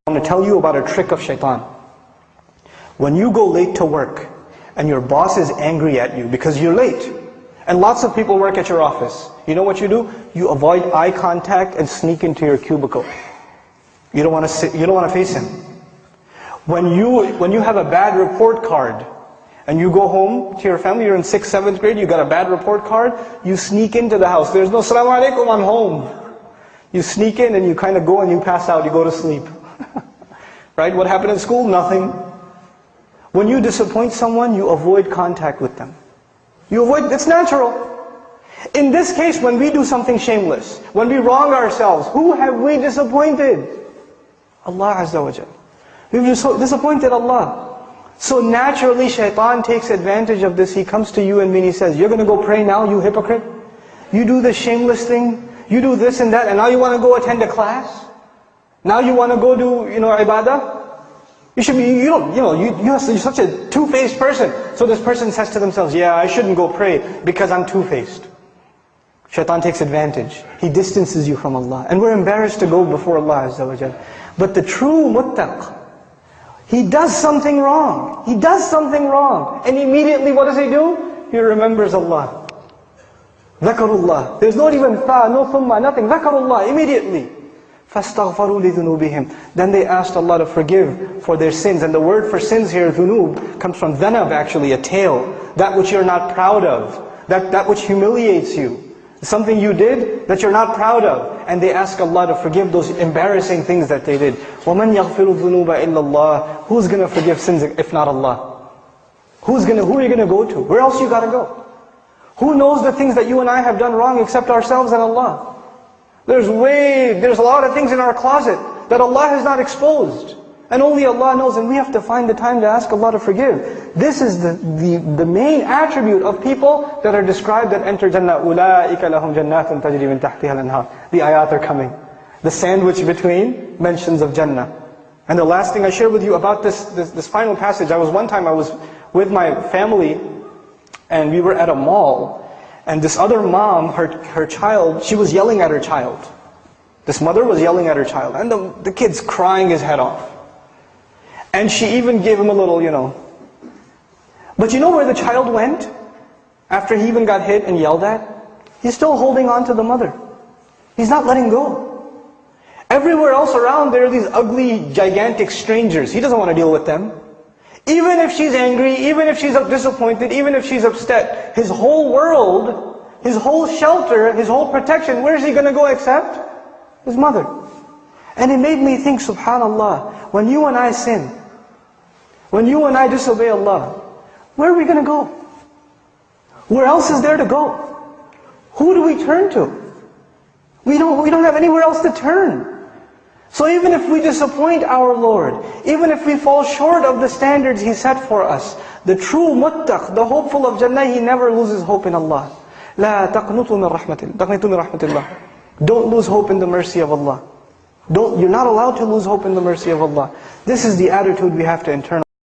I want to tell you about a trick of shaitan. When you go late to work and your boss is angry at you because you're late, and lots of people work at your office, you know what you do? You avoid eye contact and sneak into your cubicle. You don't want to sit, you don't want to face him. When you have a bad report card and you go home to your family, you're in 6th, 7th grade, you got a bad report card, you sneak into the house. There's no Assalamu alaikum, I'm home. You sneak in and you kind of go and you pass out, you go to sleep. Right? What happened in school? Nothing. When you disappoint someone, you avoid contact with them. You avoid, it's natural. In this case, when we do something shameless, when we wrong ourselves, who have we disappointed? Allah Azza wa Jal. We've disappointed Allah. So naturally, shaitan takes advantage of this. He comes to you and me and he says, you're going to go pray now, you hypocrite? You do this shameless thing, you do this and that, and now you want to go attend a class? Now you want to go do, ibadah? You should be, you're such a two-faced person. So this person says to themselves, yeah, I shouldn't go pray because I'm two-faced. Shaitan takes advantage. He distances you from Allah. And we're embarrassed to go before Allah Azza wa Jal. But the true muttaq, he does something wrong. He does something wrong. And immediately what does he do? He remembers Allah. Dhakarullah. There's not even fa, no thumma, nothing. Dhakarullah, immediately. فَاسْتَغْفَرُوا لِذُنُوبِهِمْ. Then they asked Allah to forgive for their sins. And the word for sins here, dhunub, comes from dhanab actually, a tail. That which you're not proud of. That which humiliates you. Something you did that you're not proud of. And they ask Allah to forgive those embarrassing things that they did. وَمَنْ يَغْفِرُ الذُّنُوبَ إِلَّا اللَّهِ. Who's going to forgive sins if not Allah? Who are you going to go to? Where else you got to go? Who knows the things that you and I have done wrong except ourselves and Allah? There's a lot of things in our closet that Allah has not exposed. And only Allah knows, and we have to find the time to ask Allah to forgive. This is the main attribute of people that are described that enter Jannah. أُولَٰئِكَ لَهُمْ جَنَّاتٌ تَجْرِي مِنْ تَحْتِهَا الْأَنْهَارُ. The ayat are coming. The sandwich between mentions of Jannah. And the last thing I share with you about this final passage, one time I was with my family, and we were at a mall. And this other mom, her child, she was yelling at her child. This mother was yelling at her child. And the kid's crying his head off. And she even gave him a little, But you know where the child went? After he even got hit and yelled at? He's still holding on to the mother. He's not letting go. Everywhere else around, there are these ugly, gigantic strangers. He doesn't want to deal with them. Even if she's angry, even if she's disappointed, even if she's upset, his whole world, his whole shelter, his whole protection, where is he going to go except his mother? And it made me think, subhanallah, when you and I sin, when you and I disobey Allah, where are we going to go? Where else is there to go? Who do we turn to? We don't have anywhere else to turn. So even if we disappoint our Lord, even if we fall short of the standards He set for us, the true muttaq, the hopeful of Jannah, he never loses hope in Allah. لا تقنطوا من رحمة الله. Don't lose hope in the mercy of Allah. You're not allowed to lose hope in the mercy of Allah. This is the attitude we have to internalize.